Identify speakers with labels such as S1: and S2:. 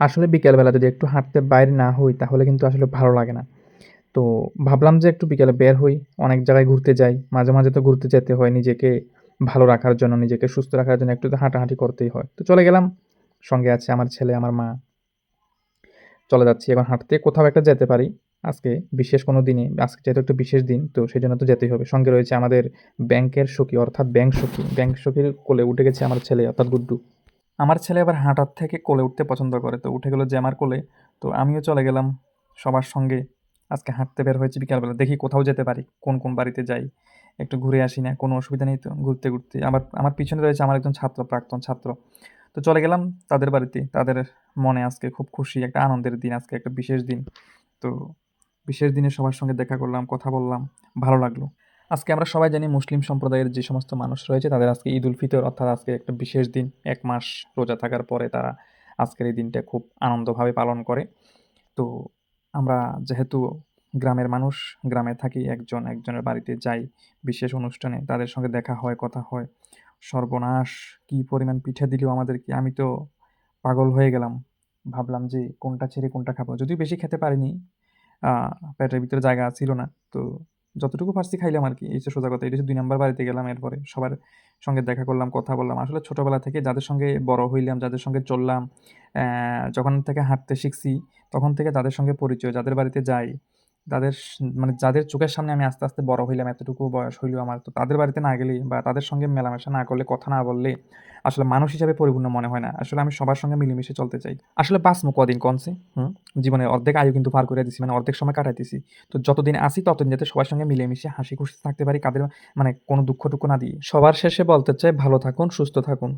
S1: আসলে বিকেলবেলা যদি একটু হাঁটতে বাইর না হই তাহলে কিন্তু আসলে ভালো লাগে না। তো ভাবলাম যে একটু বিকেলে বের হই, অনেক জায়গায় ঘুরতে যাই। মাঝে, মাঝে তো ঘুরতে যেতে হয় নিজেকে ভালো রাখার জন্য, নিজেকে সুস্থ রাখার জন্য একটু তো হাঁটাহাঁটি করতেই হয়। তো চলে গেলাম। সঙ্গে আছে আমার ছেলে, আমার মা। চলে যাচ্ছি এখন হাঁটতে। কোথাও একটা যেতে পারি। আজকে বিশেষ কোনো দিনে, আজকে যেহেতু একটা বিশেষ দিন তো সেজন্য তো যেতেই হবে। সঙ্গে রয়েছে আমাদের ব্যাংকের সখী অর্থাৎ ব্যাংক সখী। ব্যাংক সখীর কোলে উঠে গেছে আমার ছেলে অর্থাৎ গুড্ডু। আমার ছেলে আবার হাঁটার থেকে কোলে উঠতে পছন্দ করে। তো উঠে গেল যে আমার কোলে। তো আমিও চলে গেলাম সবার সঙ্গে। আজকে হাঁটতে বের হয়েছি বিকালবেলা। দেখি কোথাও যেতে পারি। কোন, কোন বাড়িতে যাই। একটু ঘুরে আসি না? কোনো অসুবিধা নেই তো? ঘুরতে, ঘুরতে। আবার আমার পিছনে রয়েছে আমার একজন ছাত্র, প্রাক্তন ছাত্র। তো চলে গেলাম তাদের বাড়িতে। তাদের মনে আজকে খুব খুশি, একটা আনন্দের দিন। আজকে একটা বিশেষ দিন। তো বিশেষ দিনে সবার সঙ্গে দেখা করলাম, কথা বললাম। ভালো লাগলো। আজকে আমরা সবাই জানি মুসলিম সম্প্রদায়ের যে সমস্ত মানুষ রয়েছে তাদের আজকে ঈদ উল ফিতর অর্থাৎ আজকে একটা বিশেষ দিন। ১ মাস রোজা থাকার পরে তারা আজকের এই দিনটা খুব আনন্দভাবে পালন করে। তো আমরা যেহেতু গ্রামের মানুষ, গ্রামে থাকি, একজন একজনের বাড়িতে যাই বিশেষ অনুষ্ঠানে, তাদের সঙ্গে দেখা হয়, কথা হয়। সর্বনাশ! কি পরিমাণ পিঠা দিল আমাদেরকে, আমি তো পাগল হয়ে গেলাম। ভাবলাম যে কোনটা ছেড়ে কোনটা খাবো। যদিও বেশি খেতে পারিনি। আ পেটের ভিতরে জায়গা ছিল না। তো যতটুকু পারছি খাইলাম আরকি। এই হচ্ছে সোজা কথা। এটা হচ্ছে ২ নাম্বার বাড়িতে গেলাম এরপরে। সবার সঙ্গে দেখা করলাম, কথা বললাম। আসলে ছোটবেলা থেকে যাদের সঙ্গে বড় হইলাম, যাদের সঙ্গে চললাম, যখন থেকে হাঁটতে শিখছি, তখন থেকে তাদের সঙ্গে পরিচয়। যাদের বাড়িতে যাই, তাদের মানে যাদের চোখের সামনে আমি আস্তে, আস্তে বড় হইলাম, এতটুকু বয়স হইল আমার। তো তাদের বাড়িতে না গেলে বা তাদের সঙ্গে মেলামেশা না করলে, কথা না বললে আসলে মানুষ হিসাবে পরিপূর্ণ মনে হয় না। আসলে আমি সবার সঙ্গে মিলেমিশে চলতে চাই। আসলে বাঁচমু কদিন কনছে? হুম? জীবনের অর্ধেক আয়ু কিন্তু পার করে দিছি। মানে অর্ধেক সময় কাটাইতেছি। তো যতদিন আছি ততদিন যাতে সবার সঙ্গে মিলেমিশে হাসি খুশি থাকতে পারি, কাদের মানে কোনো দুঃখ-টুক্ষ না দিয়ে। সবার শেষে বলতে চাই ভালো থাকুন, সুস্থ থাকুন।